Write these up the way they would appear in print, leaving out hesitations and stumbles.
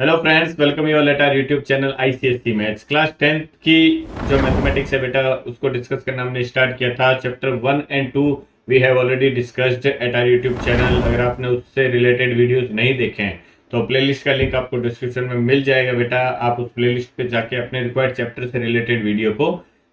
Hello friends, welcome you all at our YouTube channel ICSE maths. Class 10th की जो mathematics है बेटा, उसको डिस्कस करना हमने स्टार्ट किया था। Chapter 1 and 2 we have already discussed at our YouTube channel. अगर आपने उससे रिलेटेड वीडियोस नहीं देखे हैं तो प्लेलिस्ट का लिंक आपको डिस्क्रिप्शन में मिल जाएगा बेटा। आप उस प्लेलिस्ट पे जाके अपने रिक्वायर्ड चैप्टर से रिलेटेड वीडियो को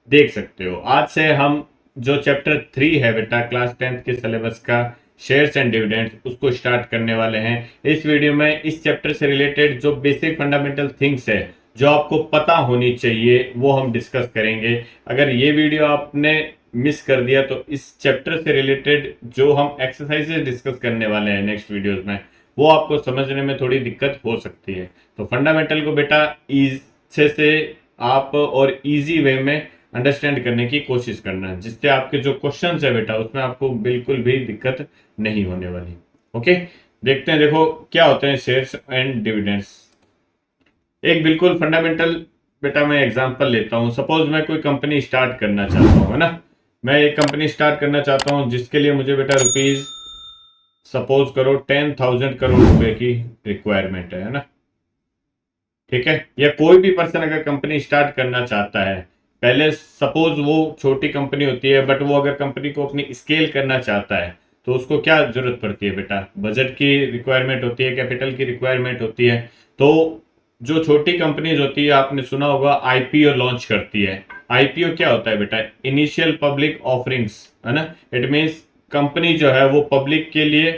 देख सकते हो। आज से हम जो चैप्टर 3 है बेटा क्लास 10th के सिलेबस का, शेयर्स एंड डिविडेंड्स, उसको स्टार्ट करने वाले हैं। इस वीडियो में इस चैप्टर से रिलेटेड जो बेसिक फंडामेंटल थिंग्स है जो आपको पता होनी चाहिए वो हम डिस्कस करेंगे। अगर ये वीडियो आपने मिस कर दिया तो इस चैप्टर से रिलेटेड जो हम एक्सरसाइजेस डिस्कस करने वाले हैं नेक्स्ट वीडियोस में, वो आपको समझने में थोड़ी दिक्कत हो सकती है। तो फंडामेंटल को बेटा अच्छे से आप और इजी वे में अंडरस्टैंड करने की कोशिश करना, जिससे आपके जो क्वेश्चंस है बेटा उसमें आपको बिल्कुल भी दिक्कत नहीं होने वाली। ओके, देखते हैं। देखो क्या होते हैं शेयर्स एंड डिविडेंड्स। एक बिल्कुल फंडामेंटल बेटा मैं एग्जांपल लेता हूं। सपोज मैं कोई कंपनी स्टार्ट करना चाहता हूं, है ना। मैं एक कंपनी स्टार्ट करना चाहता हूं जिसके लिए मुझे बेटा रुपीज सपोज करो 10,000 करोड़ रुपए की रिक्वायरमेंट है ना। ठीक है, या कोई भी पर्सन अगर कंपनी स्टार्ट करना चाहता है, पहले सपोज वो छोटी कंपनी होती है बट वो अगर कंपनी को अपनी स्केल करना चाहता है तो उसको क्या जरूरत पड़ती है बेटा? बजट की रिक्वायरमेंट होती है, कैपिटल की रिक्वायरमेंट होती है। तो जो छोटी कंपनीज होती है, आपने सुना होगा आईपीओ लॉन्च करती है। आईपीओ क्या होता है बेटा? इनिशियल पब्लिक ऑफरिंग्स, है ना। इट मीन्स कंपनी जो है वो पब्लिक के लिए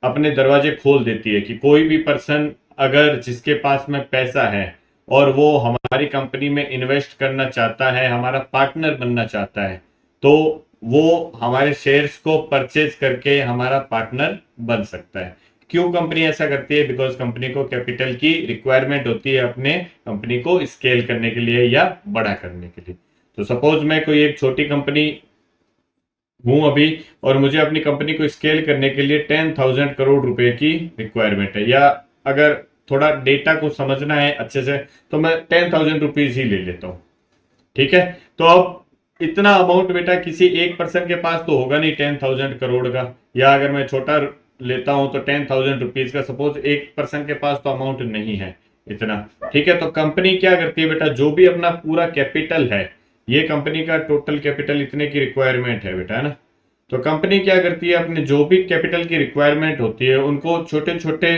अपने दरवाजे खोल देती है कि कोई भी पर्सन अगर जिसके पास में पैसा है और वो हमारी कंपनी में इन्वेस्ट करना चाहता है, हमारा पार्टनर बनना चाहता है, तो वो हमारे शेयर्स को परचेज करके हमारा पार्टनर बन सकता है। क्यों कंपनी ऐसा करती है? बिकॉज कंपनी को कैपिटल की रिक्वायरमेंट होती है अपने कंपनी को स्केल करने के लिए या बड़ा करने के लिए। तो सपोज मैं कोई एक छोटी कंपनी हूं अभी, और मुझे अपनी कंपनी को स्केल करने के लिए 10,000 करोड़ रुपए की रिक्वायरमेंट है, या अगर थोड़ा डेटा को समझना है अच्छे से तो मैं 10,000 रुपीज ही ले लेता हूँ। ठीक है, तो अब इतना अमाउंट बेटा किसी एक पर्सन के पास तो होगा नहीं 10,000 करोड़ का, या अगर मैं छोटा लेता हूं तो 10,000 रुपीज का, सपोज एक पर्सन के पास तो अमाउंट नहीं है इतना। ठीक है, तो कंपनी क्या करती है बेटा? जो भी अपना पूरा कैपिटल है, ये कंपनी का टोटल कैपिटल इतने की रिक्वायरमेंट है बेटा, है ना। तो कंपनी क्या करती है? अपने जो भी कैपिटल की रिक्वायरमेंट होती है उनको छोटे छोटे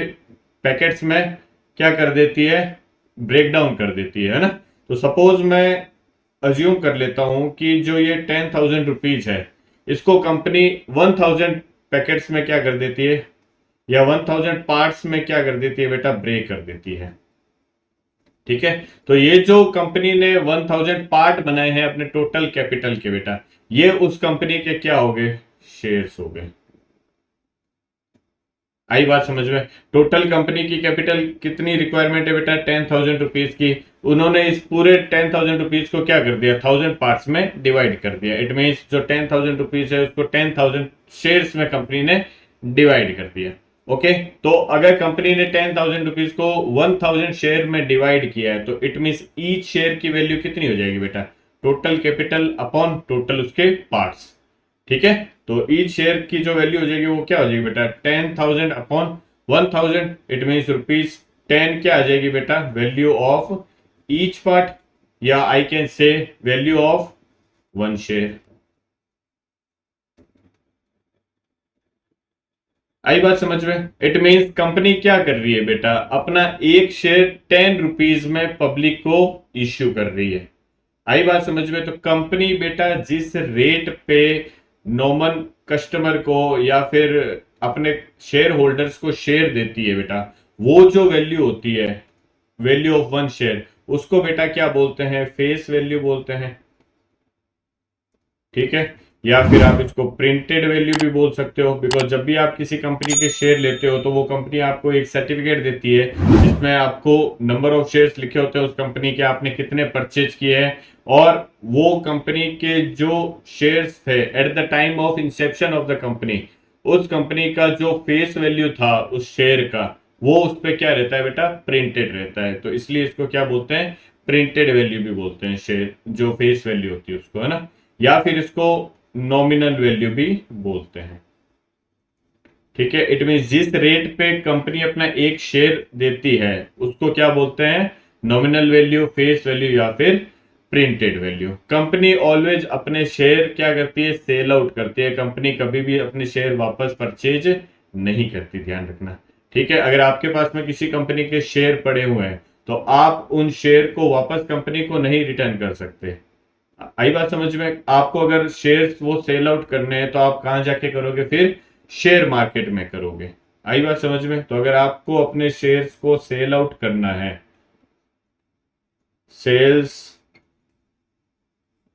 पैकेट्स में क्या कर देती है? ब्रेक डाउन कर देती है ना। तो सपोज मैं अज्यूम कर लेता हूं कि जो ये 10,000 रुपीज है, इसको कंपनी 1,000 पैकेट्स में क्या कर देती है, या 1,000 पार्ट्स में क्या कर देती है बेटा? ब्रेक कर देती है। ठीक है, तो ये जो कंपनी ने 1,000 पार्ट बनाए हैं अपने टोटल कैपिटल के बेटा, ये उस कंपनी के क्या हो गए? शेयर्स हो गए। आई बात समझ में? टोटल कंपनी की कैपिटल कितनी रिक्वायरमेंट है बेटा? 10,000 रुपीज की। उन्होंने इस पूरे 10,000 रुपीज को क्या कर दिया? 1,000 पार्ट्स में डिवाइड कर दिया। इट मीन्स जो 10,000 रुपीज है उसको 10,000 शेयर्स में कंपनी ने डिवाइड कर दिया। ओके, तो अगर कंपनी ने 10,000 रुपीज को 1,000 शेयर में डिवाइड किया है तो इट मीन्स ईच शेयर की वैल्यू कितनी हो जाएगी बेटा? टोटल कैपिटल अपॉन टोटल उसके पार्ट्स। ठीक है, तो ईच शेयर की जो वैल्यू हो जाएगी वो क्या हो जाएगी बेटा? 10,000 अपॉन 1,000। इट मीन्स रुपीज 10 क्या आ जाएगी बेटा? वैल्यू ऑफ ईच पार्ट, या I can say value of one share. आई बात समझ में? इट मीन्स कंपनी क्या कर रही है बेटा? अपना एक शेयर 10 रुपीज में पब्लिक को इश्यू कर रही है। आई बात समझ में? तो कंपनी बेटा जिस रेट पे नॉर्मल कस्टमर को या फिर अपने शेयर होल्डर्स को शेयर देती है बेटा, वो जो वैल्यू होती है, वैल्यू ऑफ वन शेयर, उसको बेटा क्या बोलते हैं? फेस वैल्यू बोलते हैं। ठीक है, या फिर आप इसको प्रिंटेड वैल्यू भी बोल सकते हो, बिकॉज जब भी आप किसी कंपनी के शेयर लेते हो तो वो कंपनी आपको एक सर्टिफिकेट देती है जिसमें आपको नंबर ऑफ शेयर्स लिखे होते हैं उस कंपनी के, आपने कितने परचेज किए हैं, और वो कंपनी के जो शेयर्स थे at the time of Inception of the company, उस कंपनी का जो फेस वैल्यू था उस शेयर का, वो उस पर क्या रहता है बेटा? प्रिंटेड रहता है। तो इसलिए इसको क्या बोलते हैं? प्रिंटेड वैल्यू भी बोलते हैं शेयर, जो फेस वैल्यू होती है उसको, है ना। या फिर इसको नॉमिनल वैल्यू भी बोलते हैं। ठीक है, इट मीन जिस रेट पे कंपनी अपना एक शेयर देती है उसको क्या बोलते हैं, नॉमिनल वैल्यू, फेस वैल्यू या फिर प्रिंटेड वैल्यू। कंपनी ऑलवेज अपने शेयर क्या करती है, सेल आउट करती है। कंपनी कभी भी अपने शेयर वापस परचेज नहीं करती, ध्यान रखना। ठीक है, अगर आपके पास में किसी कंपनी के शेयर पड़े हुए हैं तो आप उन शेयर को वापस कंपनी को नहीं रिटर्न कर सकते। आई बात समझ में? आपको अगर शेयर्स वो सेल आउट करने हैं तो आप कहां जाके करोगे, फिर शेयर मार्केट में करोगे। आई बात समझ में? तो अगर आपको अपने शेयर्स को सेल आउट करना है, सेल्स,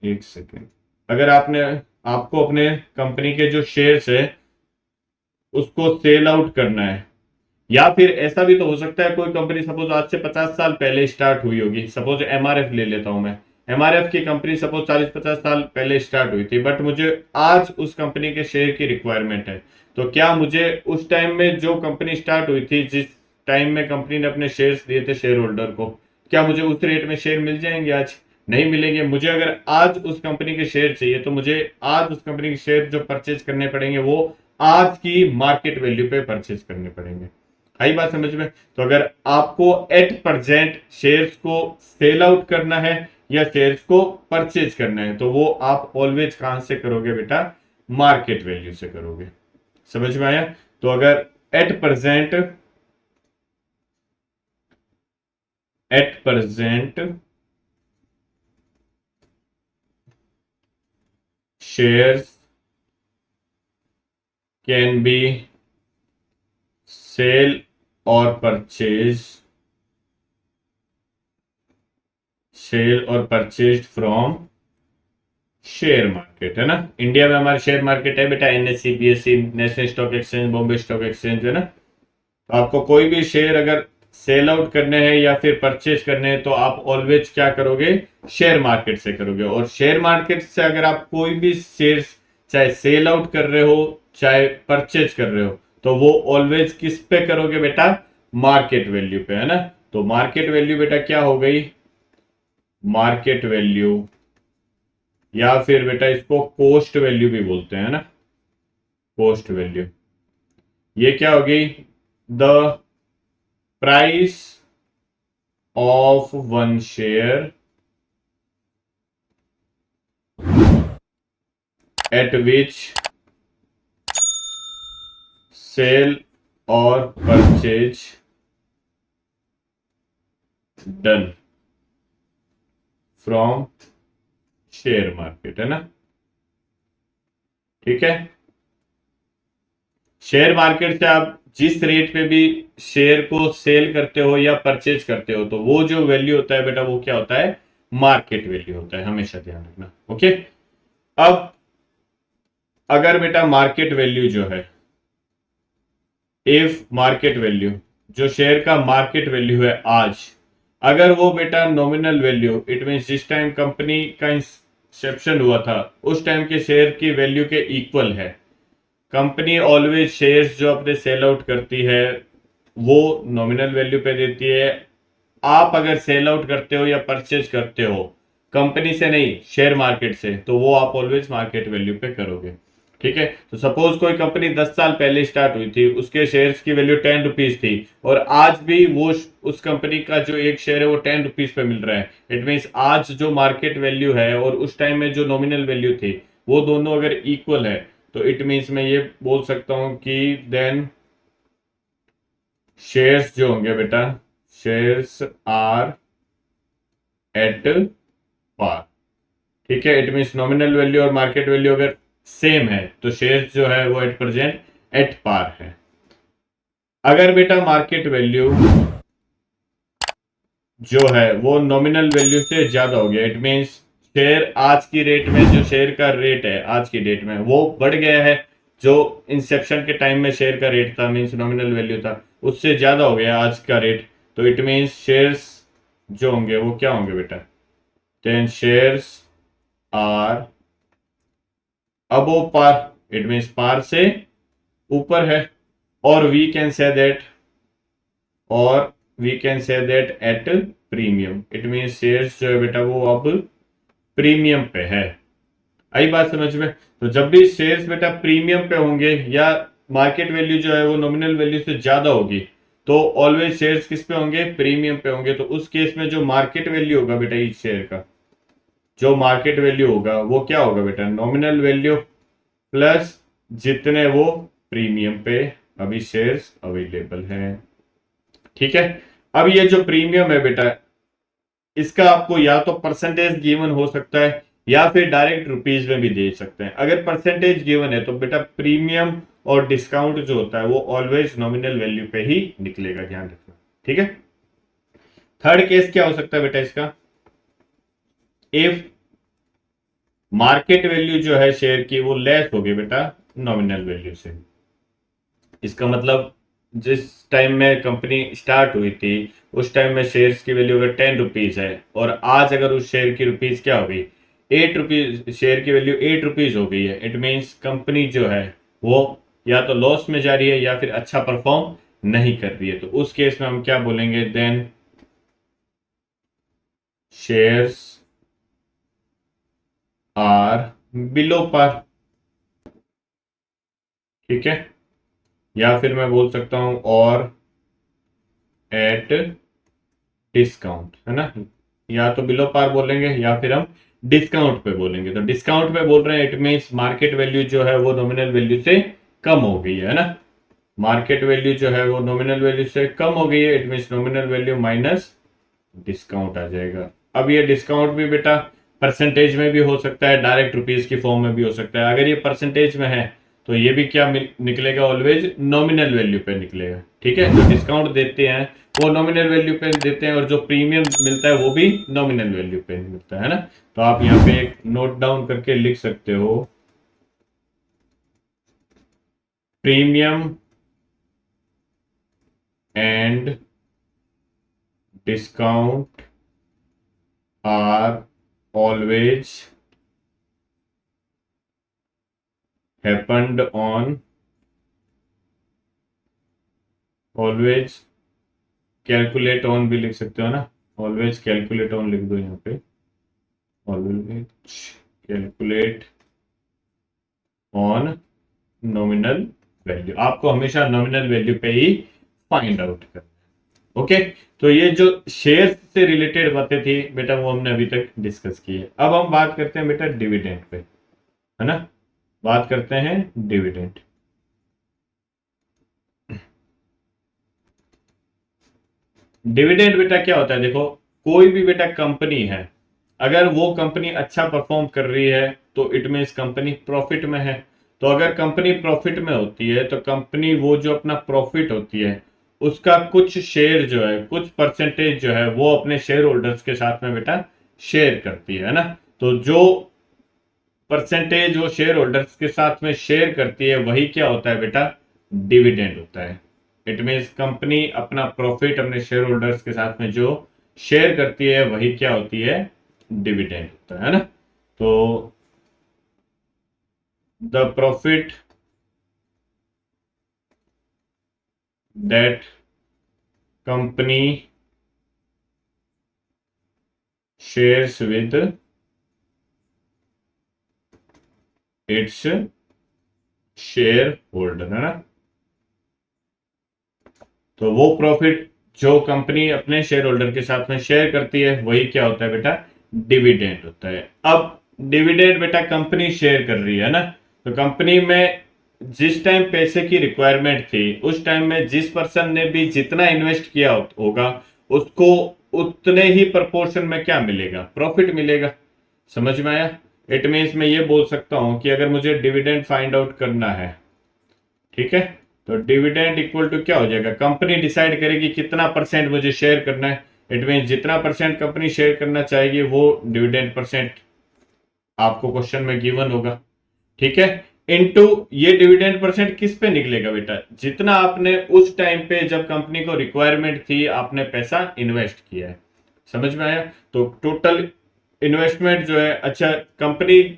एक सेकेंड, अगर आपने, आपको अपने कंपनी के जो शेयर्स है उसको सेल आउट करना है, या फिर ऐसा भी तो हो सकता है कोई कंपनी सपोज आज से 50 साल पहले स्टार्ट हुई होगी। सपोज एमआरएफ ले लेता हूं मैं। एमआरएफ की कंपनी सपोज 40-50 साल पहले स्टार्ट हुई थी, बट मुझे आज उस कंपनी के शेयर की रिक्वायरमेंट है। तो क्या मुझे उस टाइम में जो कंपनी स्टार्ट हुई थी, जिस टाइम में कंपनी ने अपने शेयर्स दिए थे शेयर होल्डर को, क्या मुझे उस रेट में शेयर मिल जाएंगे? आज नहीं मिलेंगे। मुझे अगर आज उस कंपनी के शेयर चाहिए तो मुझे आज उस कंपनी के शेयर जो परचेज करने पड़ेंगे वो आज की मार्केट वैल्यू पे परचेज करने पड़ेंगे। आई बात समझ में? तो अगर आपको एट प्रेजेंट शेयर्स को सेल आउट करना है या शेयर्स को परचेज करना है तो वो आप ऑलवेज कहां से करोगे बेटा, मार्केट वैल्यू से करोगे। समझ में आया? तो अगर at present, at present shares can be sell और परचेज, सेल और परचेज फ्रॉम शेयर मार्केट, है ना। इंडिया में हमारे शेयर मार्केट है बेटा, NSE, BSE, National Stock Exchange, Bombay Stock Exchange, है ना। तो आपको कोई भी शेयर अगर सेल आउट करने हैं या फिर परचेज करने हैं तो आप ऑलवेज क्या करोगे, शेयर मार्केट से करोगे। और शेयर मार्केट से अगर आप कोई भी शेयर्स चाहे सेल आउट कर रहे हो चाहे परचेज कर रहे हो तो वो ऑलवेज किस पे करोगे बेटा, मार्केट वैल्यू पे, है ना। तो मार्केट वैल्यू बेटा क्या हो गई, मार्केट वैल्यू, या फिर बेटा इसको कोस्ट वैल्यू भी बोलते हैं ना, कोस्ट वैल्यू। ये क्या होगी, the price of one share at which sell और purchase done from share market, है ना। ठीक है, शेयर मार्केट से आप जिस रेट पे भी शेयर को सेल करते हो या परचेज करते हो तो वो जो वैल्यू होता है बेटा वो क्या होता है, मार्केट वैल्यू होता है, हमेशा ध्यान रखना। ओके, अब अगर बेटा मार्केट वैल्यू जो है, इफ मार्केट वैल्यू, जो शेयर का मार्केट वैल्यू है आज, अगर वो बेटा नॉमिनल वैल्यू, इट मीन जिस टाइम कंपनी का इंसेप्शन हुआ था उस टाइम के शेयर की वैल्यू के इक्वल है, कंपनी ऑलवेज शेयर्स जो अपने सेल आउट करती है वो नॉमिनल वैल्यू पे देती है। आप अगर सेल आउट करते हो या परचेज करते हो कंपनी से नहीं शेयर मार्केट से तो वो आप ऑलवेज मार्केट वैल्यू पे करोगे। ठीक है, तो सपोज कोई कंपनी 10 साल पहले स्टार्ट हुई थी, उसके शेयर्स की वैल्यू 10 रुपीज थी और आज भी वो उस कंपनी का जो एक शेयर है वो 10 रुपीज पे मिल रहा है। इट मीन्स आज जो मार्केट वैल्यू है और उस टाइम में जो नॉमिनल वैल्यू थी वो दोनों अगर इक्वल है तो इट मीन्स मैं ये बोल सकता हूं कि देन शेयर्स जो होंगे बेटा, शेयर्स आर एट पार। ठीक है, इट मीन्स नॉमिनल वैल्यू और मार्केट वैल्यू अगर सेम है तो शेयर्स जो है वो एट प्रेजेंट एट पार है। अगर बेटा मार्केट वैल्यू जो है वो नॉमिनल वैल्यू से ज्यादा हो गया, इट मीन्स शेयर आज की रेट में, जो शेयर का रेट है आज की डेट में वो बढ़ गया है, जो इंसेप्शन के टाइम में शेयर का रेट था मीन्स नॉमिनल वैल्यू था उससे ज्यादा हो गया आज का रेट, तो इट मीन्स शेयर्स जो होंगे वो क्या होंगे बेटा, then shares are above par, it means par से ऊपर है। और वी कैन से दैट, और we can say that at premium, it means shares जो है बेटा वो अब प्रीमियम पे है। आई बात समझ में? तो जब भी शेयर्स बेटा प्रीमियम पे होंगे या मार्केट वैल्यू जो है वो नॉमिनल वैल्यू से ज्यादा होगी तो ऑलवेज शेयर्स किस पे होंगे, प्रीमियम पे होंगे। तो उस केस में जो मार्केट वैल्यू होगा बेटा इस शेयर का, जो मार्केट वैल्यू होगा वो क्या होगा बेटा, नॉमिनल वैल्यू प्लस जितने वो प्रीमियम पे अभी शेयर्स अवेलेबल हैं। ठीक है। अब ये जो प्रीमियम है बेटा, इसका आपको या तो परसेंटेज गिवन हो सकता है या फिर डायरेक्ट रुपीज में भी दे सकते हैं। अगर परसेंटेज गिवन है तो बेटा प्रीमियम और डिस्काउंट जो होता है वो ऑलवेज नॉमिनल वैल्यू पे ही निकलेगा, ध्यान रखना। ठीक है। थर्ड केस क्या हो सकता है बेटा इसका, इफ मार्केट वैल्यू जो है शेयर की वो लेस होगी बेटा नॉमिनल वैल्यू से। इसका मतलब जिस टाइम में कंपनी स्टार्ट हुई थी उस टाइम में शेयर्स की वैल्यू अगर 10 रुपीज है और आज अगर उस शेयर की रुपीज क्या हो गई, 8 रुपीज, शेयर की वैल्यू 8 रुपीज हो गई है। इट मीन्स कंपनी जो है वो या तो लॉस में जा रही है या फिर अच्छा परफॉर्म नहीं कर रही है। तो उस केस में हम क्या बोलेंगे, then shares are below par. ठीक है। या फिर मैं बोल सकता हूं और एट डिस्काउंट, है ना। या तो बिलो पार बोलेंगे या फिर हम डिस्काउंट पे बोलेंगे। तो डिस्काउंट पे बोल रहे हैं इट मीन्स मार्केट वैल्यू जो है वो नॉमिनल वैल्यू से कम हो गई है ना। मार्केट वैल्यू जो है वो नॉमिनल वैल्यू से कम हो गई है, it means nominal value minus discount आ जाएगा। अब ये डिस्काउंट भी बेटा परसेंटेज में भी हो सकता है, डायरेक्ट रुपीज की फॉर्म में भी हो सकता है। अगर ये परसेंटेज में है तो ये भी क्या निकलेगा, ऑलवेज नॉमिनल वैल्यू पे निकलेगा। ठीक है। जो डिस्काउंट देते हैं वो नॉमिनल वैल्यू पे देते हैं और जो प्रीमियम मिलता है वो भी नॉमिनल वैल्यू पे मिलता है ना। तो आप यहाँ पे एक नोट डाउन करके लिख सकते हो, premium and discount are always happened on always calculate on भी लिख सकते हो ना, ऑलवेज कैलकुलेट ऑन लिख दो यहाँ पे, always calculate on nominal value. आपको हमेशा नॉमिनल वैल्यू पे ही फाइंड आउट करना है। ओके। तो ये जो शेयर से रिलेटेड बातें थी बेटा वो हमने अभी तक डिस्कस की है। अब हम बात करते हैं बेटा डिविडेंड पे, है ना। बात करते हैं डिविडेंड। डिविडेंड बेटा क्या होता है, देखो कोई भी बेटा कंपनी है, अगर वो कंपनी अच्छा परफॉर्म कर रही है तो इट मीन्स कंपनी प्रॉफिट में है। तो अगर कंपनी प्रॉफिट में होती है तो कंपनी वो जो अपना प्रॉफिट होती है उसका कुछ शेयर जो है, कुछ परसेंटेज जो है वो अपने शेयर होल्डर्स के साथ में बेटा शेयर करती है ना। तो जो परसेंटेज वो शेयर होल्डर्स के साथ में शेयर करती है वही क्या होता है बेटा, डिविडेंड होता है। इट मीन्स कंपनी अपना प्रॉफिट अपने शेयर होल्डर्स के साथ में जो शेयर करती है वही क्या होती है, डिविडेंड होता है ना। तो the profit that company shares with its share holder, है ना। तो वो प्रॉफिट जो कंपनी अपने शेयर होल्डर के साथ में शेयर करती है वही क्या होता है बेटा, डिविडेंड होता है। अब डिविडेंड बेटा कंपनी शेयर कर रही है ना, तो कंपनी में जिस टाइम पैसे की रिक्वायरमेंट थी उस टाइम में जिस पर्सन ने भी जितना इन्वेस्ट किया होगा उसको उतने ही प्रपोर्शन में क्या मिलेगा, प्रॉफिट मिलेगा। समझ में आया। इट मीन्स मैं ये बोल सकता हूं कि अगर मुझे डिविडेंड फाइंड आउट करना है, ठीक है, तो डिविडेंड इक्वल टू क्या हो जाएगा, कंपनी डिसाइड करेगी कितना परसेंट मुझे शेयर करना है। इट मीन जितना परसेंट कंपनी शेयर करना चाहेगी वो डिविडेंड परसेंट आपको क्वेश्चन में गिवन होगा। ठीक है। इनटू ये डिविडेंड परसेंट किस पे निकलेगा बेटा, जितना आपने उस टाइम पे जब कंपनी को रिक्वायरमेंट थी आपने पैसा इन्वेस्ट किया है। समझ में आया। तो टोटल इन्वेस्टमेंट जो है, अच्छा कंपनी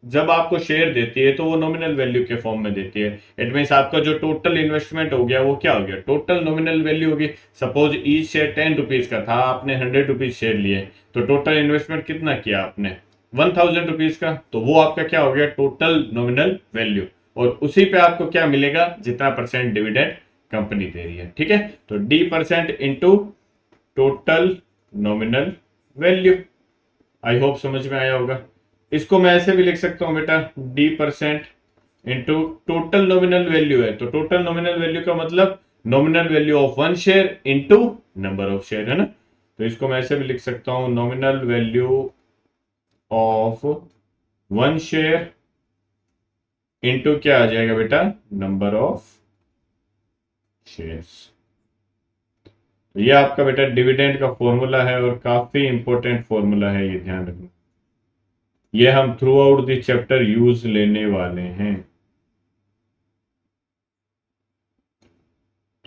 जब आपको शेयर देती है तो वो नॉमिनल वैल्यू के फॉर्म में देती है। इट मीन्स आपका जो टोटल इन्वेस्टमेंट हो गया वो क्या हो गया, टोटल नॉमिनल वैल्यू होगी। सपोज ईच शेयर 10 रुपीज का था, आपने 100 रुपीज शेयर लिए, तो टोटल इन्वेस्टमेंट कितना किया आपने, 1000 रुपीज का। तो वो आपका क्या हो गया, टोटल नॉमिनल वैल्यू। और उसी पे आपको क्या मिलेगा, जितना परसेंट डिविडेंड कंपनी दे रही है। ठीक है, तो D% into total nominal value. आई होप समझ में आया होगा। इसको मैं ऐसे भी लिख सकता हूं बेटा, D% into total nominal value है, तो टोटल नॉमिनल वैल्यू का मतलब nominal value of one share into number of share, है ना। तो इसको मैं ऐसे भी लिख सकता हूं, nominal value of one share into क्या आ जाएगा बेटा, नंबर ऑफ शेयर्स। तो ये आपका बेटा डिविडेंड का फॉर्मूला है और काफी इंपॉर्टेंट फॉर्मूला है, ये ध्यान रखना। ये हम through out the chapter use लेने वाले हैं।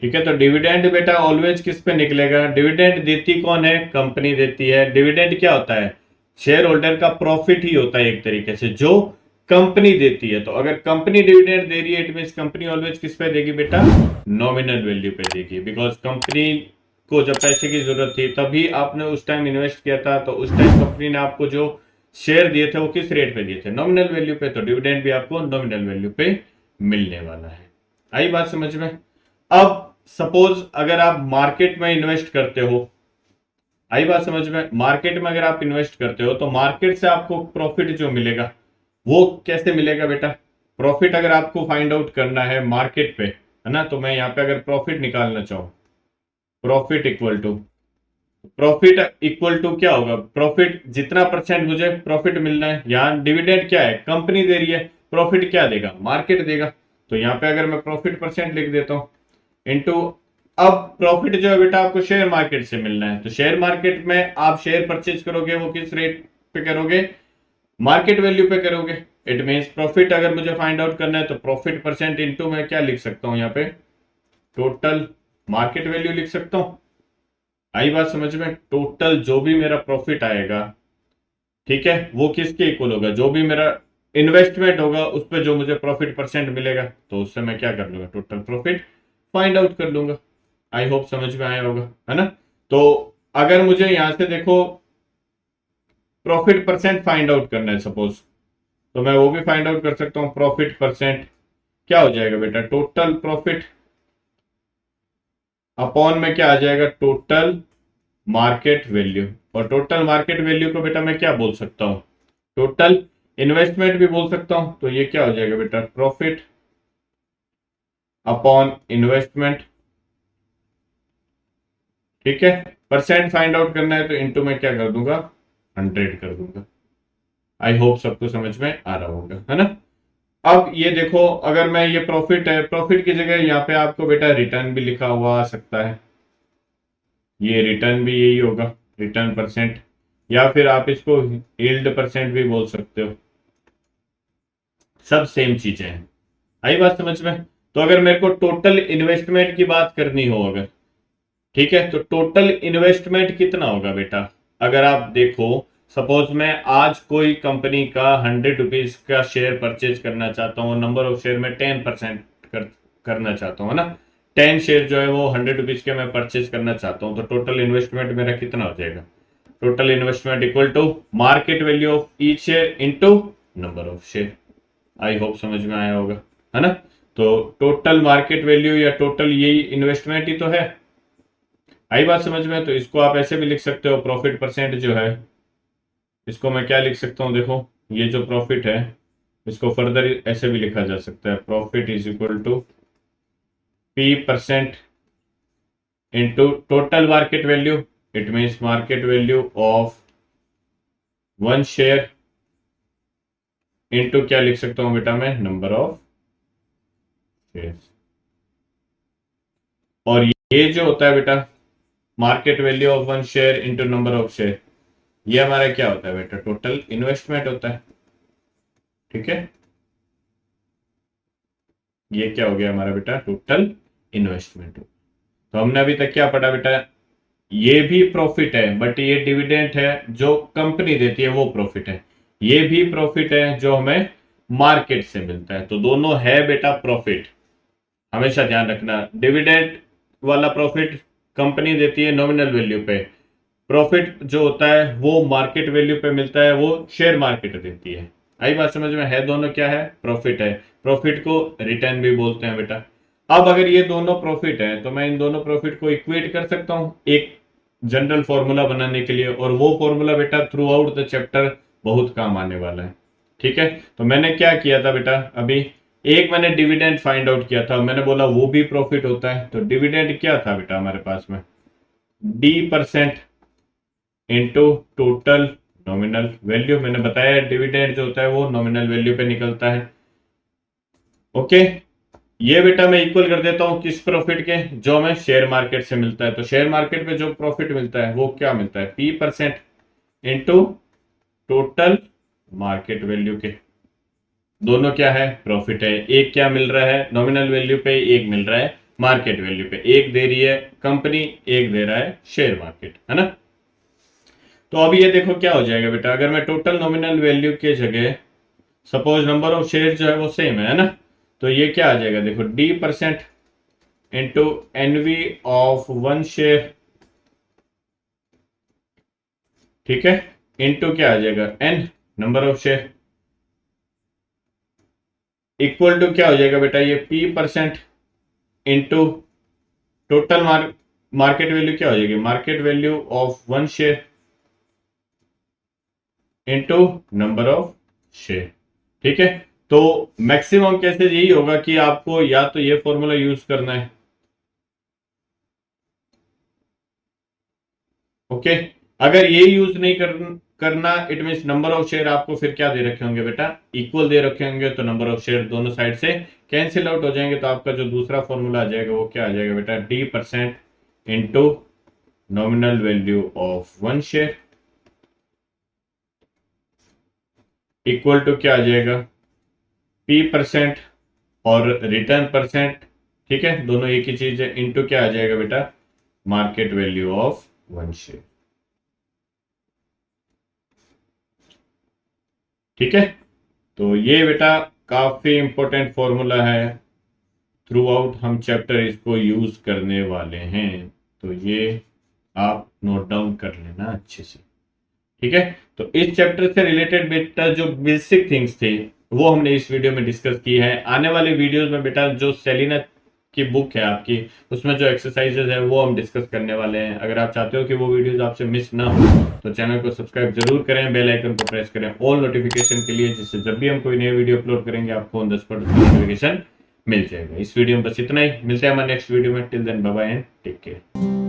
ठीक है, तो डिविडेंड बेटा ऑलवेज किस पे निकलेगा, डिविडेंड देती कौन है, कंपनी देती है। डिविडेंड क्या होता है, शेयर होल्डर का प्रॉफिट ही होता है एक तरीके से, जो कंपनी देती है। तो अगर कंपनी डिविडेंड दे रही है, इट मींस कंपनी ऑलवेज किस पे देगी बेटा, नॉमिनल वैल्यू पे देगी। बिकॉज कंपनी को जब पैसे की जरूरत थी तभी आपने उस टाइम इन्वेस्ट किया था, तो उस टाइम कंपनी ने आपको जो शेयर दिए थे वो किस रेट पे दिए थे, नॉमिनल वैल्यू पे। तो डिविडेंड भी आपको नॉमिनल वैल्यू पे मिलने वाला है। आई बात समझ में। अब सपोज अगर आप मार्केट में इन्वेस्ट करते हो, आई बात समझ में, मार्केट में अगर आप इन्वेस्ट करते हो तो मार्केट से आपको प्रॉफिट जो मिलेगा वो कैसे मिलेगा बेटा। प्रॉफिट अगर आपको फाइंड आउट करना है मार्केट पे, है ना, तो मैं यहां पे अगर प्रॉफिट निकालना चाहूं, प्रॉफिट इक्वल टू क्या होगा, प्रॉफिट जितना परसेंट मुझे प्रॉफिट मिलना है। यहाँ डिविडेंड क्या है, कंपनी दे रही है, प्रॉफिट क्या देगा, मार्केट देगा। तो यहाँ पे अगर मैं प्रॉफिट परसेंट लिख देता हूं इनटू, अब प्रॉफिट जो है बेटा आपको शेयर मार्केट से मिलना है, तो शेयर मार्केट में आप शेयर परचेज करोगे वो किस रेट पे करोगे, मार्केट वैल्यू पे करोगे। इट मींस प्रॉफिट अगर मुझे फाइंड आउट करना है तो प्रॉफिट परसेंट इनटू मैं क्या लिख सकता हूं यहाँ पे, टोटल मार्केट वैल्यू लिख सकता हूं। आई बात समझ में, टोटल जो भी मेरा प्रॉफिट आएगा, ठीक है, वो किसके इक्वल होगा, जो भी मेरा इन्वेस्टमेंट होगा उस पर जो मुझे प्रॉफिट परसेंट मिलेगा, तो उससे मैं क्या कर लूंगा, टोटल प्रॉफिट फाइंड आउट कर लूंगा। आई होप समझ में आया होगा, है ना। तो अगर मुझे यहां से देखो प्रॉफिट परसेंट फाइंड आउट करना है सपोज, तो मैं वो भी फाइंड आउट कर सकता हूं। प्रॉफिट परसेंट क्या हो जाएगा बेटा, टोटल प्रॉफिट अपॉन में क्या आ जाएगा, टोटल मार्केट वैल्यू। और टोटल मार्केट वैल्यू को बेटा मैं क्या बोल सकता हूं, टोटल इन्वेस्टमेंट भी बोल सकता हूं। तो ये क्या हो जाएगा बेटा, प्रॉफिट अपॉन इन्वेस्टमेंट। ठीक है, परसेंट फाइंड आउट करना है तो इनटू में क्या कर दूंगा, 100 कर दूंगा। आई होप सबको समझ में आ रहा होगा, है ना। अब ये देखो, अगर मैं ये प्रॉफिट है, प्रॉफिट की जगह यहाँ पे आपको बेटा रिटर्न भी लिखा हुआ आ सकता है, ये रिटर्न भी यही होगा, रिटर्न परसेंट, या फिर आप इसको यील्ड परसेंट भी बोल सकते हो, सब सेम चीजें हैं। आई बात समझ में। तो अगर मेरे को टोटल इन्वेस्टमेंट की बात करनी हो अगर, ठीक है, तो टोटल इन्वेस्टमेंट कितना होगा बेटा, अगर आप देखो सपोज मैं आज कोई कंपनी का 100 रुपीज का शेयर परचेज करना चाहता हूँ, नंबर ऑफ शेयर में 10% करना चाहता हूँ ना, 10 शेयर जो है वो 100 रुपीज के मैं परचेज करना चाहता हूँ, तो टोटल इन्वेस्टमेंट मेरा कितना हो जाएगा, total investment equal to market value of each share into number of share. I hope समझ में आया होगा, है ना। तो टोटल मार्केट वैल्यू या टोटल यही इन्वेस्टमेंट ही तो है। आई बात समझ में। तो इसको आप ऐसे भी लिख सकते हो, प्रॉफिट परसेंट जो है इसको मैं क्या लिख सकता हूं, देखो ये जो प्रॉफिट है इसको फर्दर ऐसे भी लिखा जा सकता है, profit is equal to P% into total market value. It means market value of one share into क्या लिख सकता हूं बेटा मैं, नंबर ऑफ शेयर्स। और ये जो होता है बेटा market value of one share into number of share, ये हमारा क्या होता है बेटा, टोटल इन्वेस्टमेंट होता है। ठीक है, ये क्या हो गया हमारा बेटा, टोटल इन्वेस्टमेंट। तो हमने अभी तक क्या पढ़ा बेटा, ये भी प्रॉफिट है बट ये डिविडेंड है जो कंपनी देती है वो प्रॉफिट है, ये भी प्रॉफिट है जो हमें मार्केट से मिलता है, तो दोनों है बेटा प्रॉफिट। हमेशा ध्यान रखना, डिविडेंड वाला प्रॉफिट कंपनी देती है नॉमिनल वैल्यू पे, प्रॉफिट जो होता है वो मार्केट वैल्यू पे मिलता है, वो शेयर मार्केट देती है। आई बात समझ में? है दोनों क्या है? प्रॉफिट है। प्रॉफिट को रिटर्न भी बोलते हैं बेटा। अब अगर ये दोनों प्रॉफिट है तो मैं इन दोनों प्रॉफिट को इक्वेट कर सकता हूं एक जनरल फॉर्मूला बनाने के लिए, और वो फॉर्मूला बेटा थ्रू आउट द चैप्टर बहुत काम आने वाला है। ठीक है, तो मैंने क्या किया था बेटा, अभी एक मैंने डिविडेंड फाइंड आउट किया था, मैंने बोला वो भी प्रॉफिट होता है। तो डिविडेंड क्या था बेटा हमारे पास में, D% into total nominal value. मैंने बताया डिविडेंड जो होता है वो नॉमिनल वैल्यू पे निकलता है। ओके, ये बेटा मैं इक्वल कर देता हूं किस प्रॉफिट के, जो हमें शेयर मार्केट से मिलता है। तो शेयर मार्केट में जो प्रॉफिट मिलता है वो क्या मिलता है, P% into total market value के। दोनों क्या है, प्रॉफिट है। एक क्या मिल रहा है नॉमिनल वैल्यू पे, एक मिल रहा है मार्केट वैल्यू पे। एक दे रही है कंपनी, एक दे रहा है शेयर मार्केट, है ना। तो अभी ये देखो क्या हो जाएगा बेटा, अगर मैं टोटल नॉमिनल वैल्यू के जगह सपोज नंबर ऑफ शेयर जो है वो सेम है ना, तो ये क्या आ जाएगा देखो, D% into NV of one share, ठीक है, इंटू क्या आ जाएगा N number of share, equal to क्या हो जाएगा बेटा, ये P% into total market value क्या हो जाएगी, market value of one share into number of share. ठीक है, तो मैक्सिमम केसेस यही होगा कि आपको या तो ये फॉर्मूला यूज करना है। ओके, अगर ये यूज नहीं करना, it mean number of share आपको फिर क्या दे रखे होंगे बेटा, इक्वल दे रखे होंगे, तो नंबर ऑफ शेयर दोनों साइड से कैंसिल आउट हो जाएंगे। तो आपका जो दूसरा फॉर्मूला आ जाएगा वो क्या आ जाएगा बेटा, D% into nominal value of one share equal to क्या आ जाएगा, P% और रिटर्न परसेंट, ठीक है, दोनों एक ही चीज है, इंटू क्या आ जाएगा बेटा, market value of one share. ठीक है, तो ये बेटा काफी इंपॉर्टेंट फॉर्मूला है, थ्रू आउट हम चैप्टर इसको यूज करने वाले हैं, तो ये आप नोट डाउन कर लेना अच्छे से। ठीक है, तो इस चैप्टर से रिलेटेड बेटा जो बेसिक थिंग्स थे वो हमने इस वीडियो में डिस्कस की है। आने वाले वीडियोस में बेटा जो सेलिना की बुक है आपकी, उसमें जो एक्सरसाइजेज है वो हम डिस्कस करने वाले हैं। अगर आप चाहते हो कि वो वीडियोस आपसे मिस ना हो तो चैनल को सब्सक्राइब जरूर करें, बेल आइकन को प्रेस करें ऑल नोटिफिकेशन के लिए, जिससे जब भी हम कोई नई वीडियो अपलोड करेंगे आपको ऑन द स्पॉट नोटिफिकेशन मिल जाएगा। इस वीडियो में बस इतना ही, मिलते हैं हमारे नेक्स्ट वीडियो में। Till then bye bye and take care.